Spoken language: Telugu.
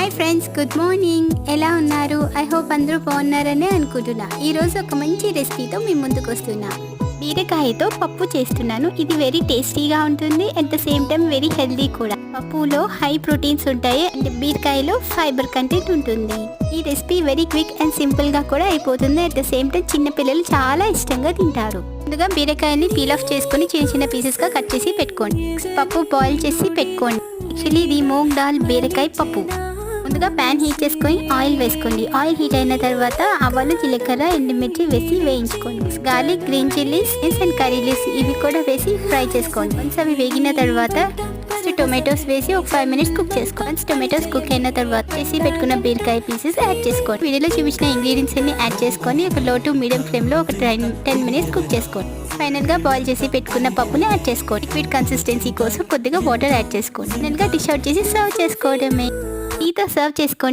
Hi friends, good morning. ఎలా ఉన్నారు? ఐ హోప్ అందరూ బాగున్నారని అనుకుంటున్నా. ఈరోజు ఒక మంచి రెసిపీతో మీ ముందుకు వస్తున్నా. బీరకాయతో పప్పు చేస్తున్నాను. ఇది వెరీ టేస్టీగా ఉంటుంది. At the same time very healthy కూడా. పప్పులో హై ప్రోటీన్స్ ఉంటాయి అండ్ బీరకాయలో ఫైబర్ కంటెంట్ ఉంటుంది. ఈ recipe very quick and simple గా కూడా అయిపోతుంది. అట్ ద సేమ్ టైం చిన్న పిల్లలు చాలా ఇష్టంగా తింటారు. ముందుగా బీరకాయని పీల్ ఆఫ్ చేసుకుని చిన్న చిన్న పీసెస్ గా కట్ చేసి పెట్టుకోండి. పప్పు బాయిల్ చేసి పెట్టుకోండి. యాక్చువల్లీ ఇది మూంగ్ దాల్ బీరకాయ పప్పు. ముందుగా ప్యాన్ హీట్ చేసుకొని ఆయిల్ వేసుకోండి. ఆయిల్ హీట్ అయిన తర్వాత ఆవాలు, జీలకర్ర, ఎండుమిర్చి వేసి వేయించుకోండి. Garlic, green chillies and curry leaves ఇవి కూడా వేసి ఫ్రై చేసుకోండి. వన్స్ అవి వేగిన తర్వాత టొమాటోస్ వేసి ఒక 5 minutes కుక్ చేసుకోండి. టొమాటోస్ కుక్ అయిన తర్వాత చేసి పెట్టుకున్న బీరకాయ పీసెస్ యాడ్ చేసుకోండి. వీడియోలో చూపించిన ఇంగ్రీడియంట్స్ అన్ని యాడ్ చేసుకొని ఒక లో టు మీడియం ఫ్లేమ్ లో ఒక 10 minutes కుక్ చేసుకోండి. ఫైనల్ గా బాయిల్ చేసి పెట్టుకున్న పప్పుని యాడ్ చేసుకోండి. లిక్విడ్ కన్సిస్టెన్సీ కోసం కొద్దిగా వాటర్ యాడ్ చేసుకోండి. ఫైనల్ గా డిష్ అవుట్ చేసి సర్వ్ చేసుకోవడమే. టీతో సర్వ్ చేసుకోండి.